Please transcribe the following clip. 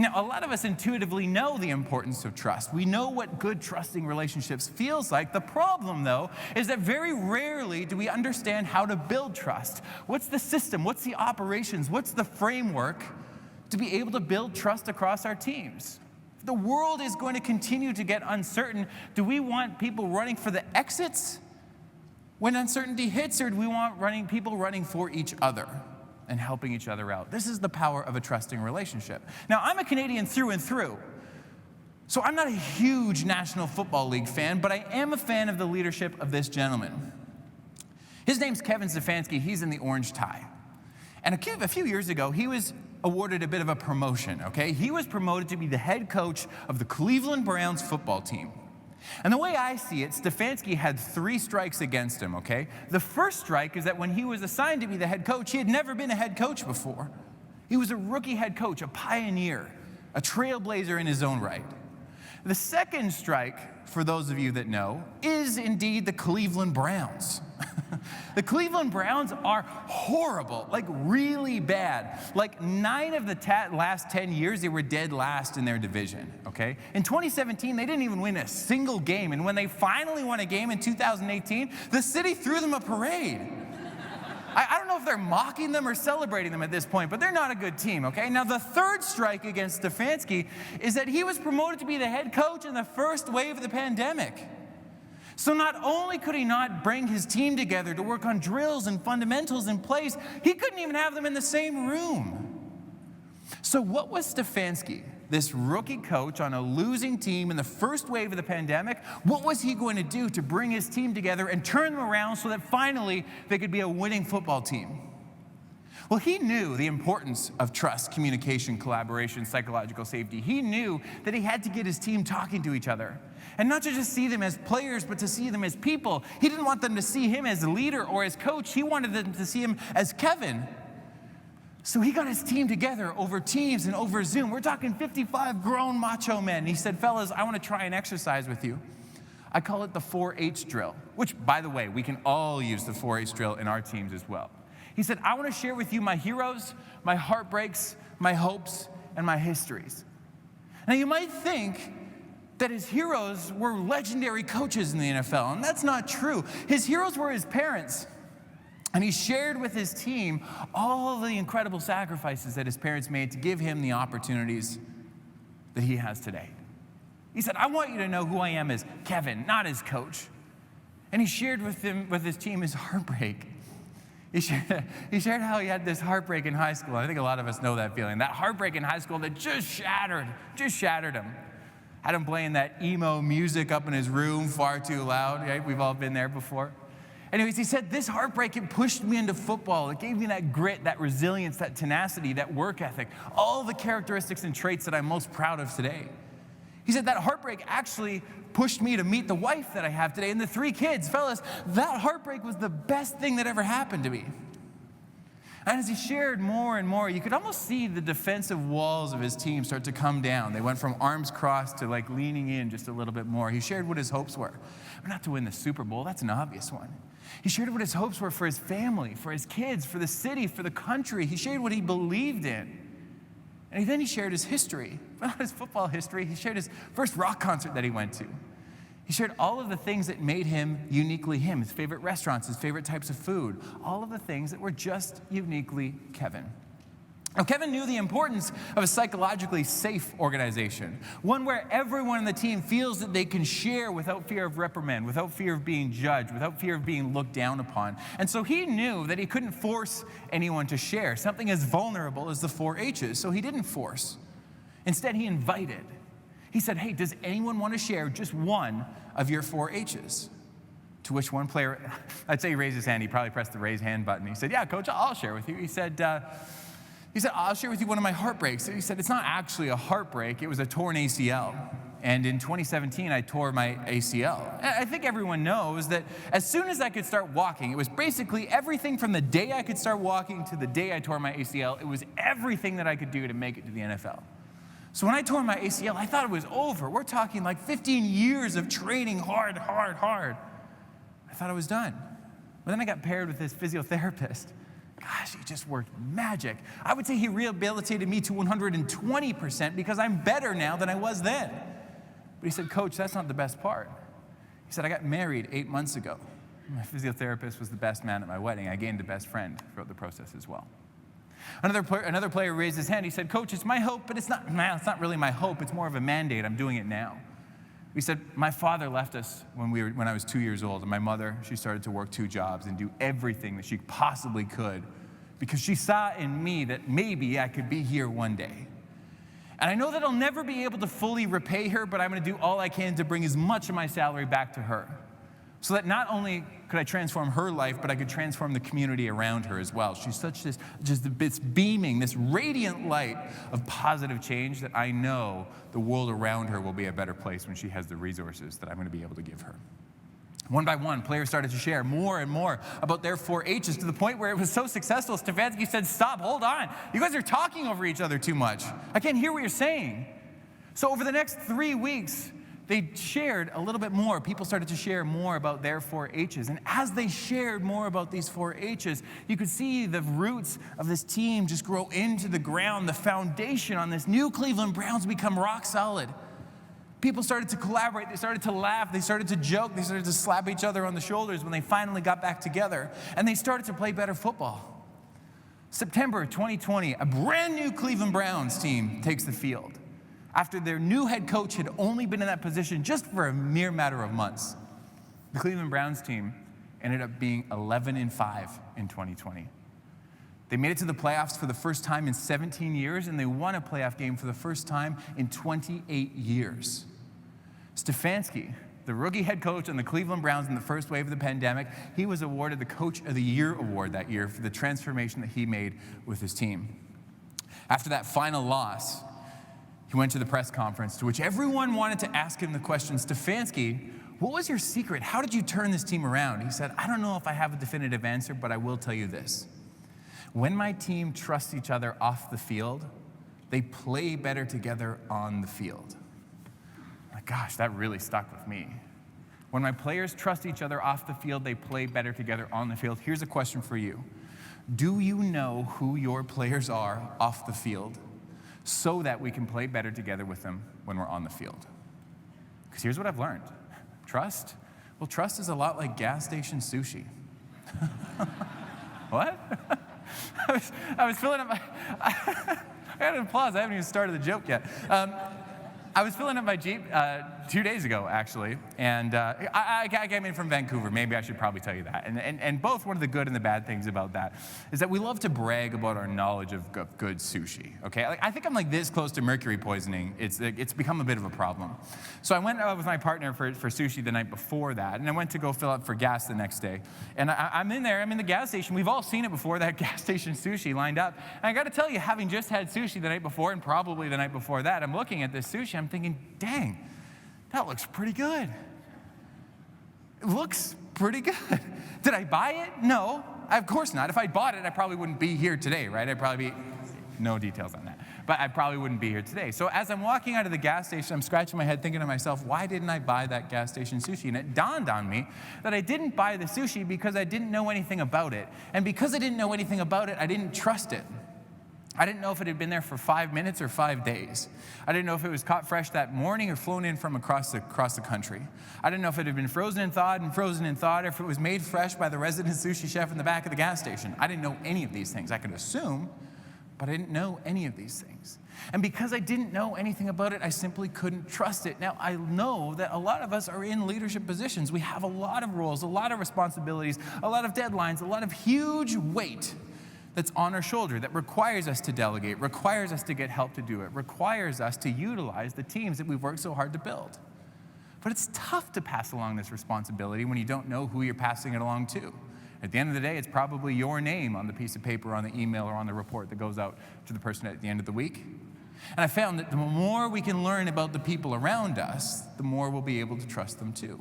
Now, a lot of us intuitively know the importance of trust. We know what good, trusting relationships feels like. The problem, though, is that very rarely do we understand how to build trust. What's the system? What's the operations? What's the framework to be able to build trust across our teams? If the world is going to continue to get uncertain, do we want people running for the exits when uncertainty hits, or do we want people running for each other and helping each other out? This is the power of a trusting relationship. Now, I'm a Canadian through and through, so I'm not a huge National Football League fan, but I am a fan of the leadership of this gentleman. His name's Kevin Stefanski. He's in the orange tie. And a few years ago, he was awarded a bit of a promotion, okay? He was promoted to be the head coach of the Cleveland Browns football team. And the way I see it, Stefanski had 3 strikes against him, okay? The first strike is that when he was assigned to be the head coach, he had never been a head coach before. He was a rookie head coach, a pioneer, a trailblazer in his own right. The second strike, for those of you that know, is indeed the Cleveland Browns. The Cleveland Browns are horrible, like really bad. Like 9 of the last 10 years, they were dead last in their division, okay? In 2017, they didn't even win a single game. And when they finally won a game in 2018, the city threw them a parade. I don't know if they're mocking them or celebrating them at this point, but they're not a good team, okay? Now, the third strike against Stefanski is that he was promoted to be the head coach in the first wave of the pandemic. So not only could he not bring his team together to work on drills and fundamentals in place, he couldn't even have them in the same room. So what was Stefanski, this rookie coach on a losing team in the first wave of the pandemic, what was he going to do to bring his team together and turn them around so that finally they could be a winning football team? Well, he knew the importance of trust, communication, collaboration, psychological safety. He knew that he had to get his team talking to each other. And not to just see them as players, but to see them as people. He didn't want them to see him as a leader or as coach. He wanted them to see him as Kevin. So he got his team together over Teams and over Zoom. We're talking 55 grown macho men. He said, fellas, I want to try an exercise with you. I call it the 4-H drill, which, by the way, we can all use the 4-H drill in our teams as well. He said, I want to share with you my heroes, my heartbreaks, my hopes, and my histories. Now, you might think that his heroes were legendary coaches in the NFL, and that's not true. His heroes were his parents, and he shared with his team all the incredible sacrifices that his parents made to give him the opportunities that he has today. He said, I want you to know who I am as Kevin, not as coach. And he shared with his team his heartbreak. He shared how he had this heartbreak in high school. I think a lot of us know that feeling. That heartbreak in high school that just shattered him. Had him playing that emo music up in his room far too loud, right? We've all been there before. Anyways, he said, this heartbreak, it pushed me into football. It gave me that grit, that resilience, that tenacity, that work ethic, all the characteristics and traits that I'm most proud of today. He said, that heartbreak actually pushed me to meet the wife that I have today and the 3 kids. Fellas, that heartbreak was the best thing that ever happened to me. And as he shared more and more, you could almost see the defensive walls of his team start to come down. They went from arms crossed to like leaning in just a little bit more. He shared what his hopes were. Not to win the Super Bowl, that's an obvious one. He shared what his hopes were for his family, for his kids, for the city, for the country. He shared what he believed in. And then he shared his history, not his football history. He shared his first rock concert that he went to. He shared all of the things that made him uniquely him, his favorite restaurants, his favorite types of food, all of the things that were just uniquely Kevin. Now, Kevin knew the importance of a psychologically safe organization, one where everyone on the team feels that they can share without fear of reprimand, without fear of being judged, without fear of being looked down upon. And so he knew that he couldn't force anyone to share something as vulnerable as the 4 H's, so he didn't force. Instead, he invited. He said, hey, does anyone want to share just one of your 4 H's? To which one player, I'd say he raised his hand. He probably pressed the raise hand button. He said, yeah, coach, I'll share with you. He said, I'll share with you one of my heartbreaks. He said, it's not actually a heartbreak. It was a torn ACL. And in 2017, I tore my ACL. And I think everyone knows that as soon as I could start walking, it was basically everything from the day I could start walking to the day I tore my ACL. It was everything that I could do to make it to the NFL. So when I tore my ACL, I thought it was over. We're talking like 15 years of training hard. I thought I was done. But then I got paired with this physiotherapist. Gosh, he just worked magic. I would say he rehabilitated me to 120% because I'm better now than I was then. But he said, Coach, that's not the best part. He said, I got married 8 months ago. My physiotherapist was the best man at my wedding. I gained a best friend throughout the process as well. Another player raised his hand. He said, Coach, it's my hope, but it's not really my hope. It's more of a mandate. I'm doing it now. He said, my father left us when I was 2 years old, and my mother, she started to work 2 jobs and do everything that she possibly could because she saw in me that maybe I could be here one day. And I know that I'll never be able to fully repay her, but I'm going to do all I can to bring as much of my salary back to her so that not only could I transform her life, but I could transform the community around her as well. She's such this beaming, this radiant light of positive change that I know the world around her will be a better place when she has the resources that I'm going to be able to give her. One by one, players started to share more and more about their 4 H's to the point where it was so successful, Stefanski said, stop, hold on. You guys are talking over each other too much. I can't hear what you're saying. So over the next 3 weeks, they shared a little bit more. People started to share more about their 4 H's. And as they shared more about these 4 H's, you could see the roots of this team just grow into the ground. The foundation on this new Cleveland Browns become rock solid. People started to collaborate, they started to laugh, they started to joke, they started to slap each other on the shoulders when they finally got back together, and they started to play better football. September 2020, a brand new Cleveland Browns team takes the field after their new head coach had only been in that position just for a mere matter of months. The Cleveland Browns team ended up being 11-5 in 2020. They made it to the playoffs for the first time in 17 years, and they won a playoff game for the first time in 28 years. Stefanski, the rookie head coach on the Cleveland Browns in the first wave of the pandemic, he was awarded the Coach of the Year award that year for the transformation that he made with his team. After that final loss, he went to the press conference to which everyone wanted to ask him the question, Stefanski, what was your secret? How did you turn this team around? He said, I don't know if I have a definitive answer, but I will tell you this. When my team trusts each other off the field, they play better together on the field. My gosh, that really stuck with me. When my players trust each other off the field, they play better together on the field. Here's a question for you. Do you know who your players are off the field so that we can play better together with them when we're on the field? Because here's what I've learned. Trust? Well, trust is a lot like gas station sushi. What? I was filling up my, I got an applause, I haven't even started the joke yet. I was filling up my Jeep 2 days ago, actually, and I came in from Vancouver. Maybe I should probably tell you that. And both one of the good and the bad things about that is that we love to brag about our knowledge of good sushi, okay? I think I'm like this close to mercury poisoning. It's become a bit of a problem. So I went with my partner for sushi the night before that, and I went to go fill up for gas the next day. And I'm in the gas station. We've all seen it before, that gas station sushi lined up. And I got to tell you, having just had sushi the night before and probably the night before that, I'm looking at this sushi, I'm thinking, dang, that looks pretty good. It looks pretty good. Did I buy it? No, of course not. If I bought it, I probably wouldn't be here today, right? I'd probably be, no details on that, but I probably wouldn't be here today. So as I'm walking out of the gas station, I'm scratching my head thinking to myself, why didn't I buy that gas station sushi? And it dawned on me that I didn't buy the sushi because I didn't know anything about it. And because I didn't know anything about it, I didn't trust it. I didn't know if it had been there for 5 minutes or 5 days. I didn't know if it was caught fresh that morning or flown in from across the country. I didn't know if it had been frozen and thawed, or if it was made fresh by the resident sushi chef in the back of the gas station. I didn't know any of these things. I could assume, but I didn't know any of these things. And because I didn't know anything about it, I simply couldn't trust it. Now, I know that a lot of us are in leadership positions. We have a lot of roles, a lot of responsibilities, a lot of deadlines, a lot of huge weight that's on our shoulder, that requires us to delegate, requires us to get help to do it, requires us to utilize the teams that we've worked so hard to build. But it's tough to pass along this responsibility when you don't know who you're passing it along to. At the end of the day, it's probably your name on the piece of paper, on the email, or on the report that goes out to the person at the end of the week. And I found that the more we can learn about the people around us, the more we'll be able to trust them too.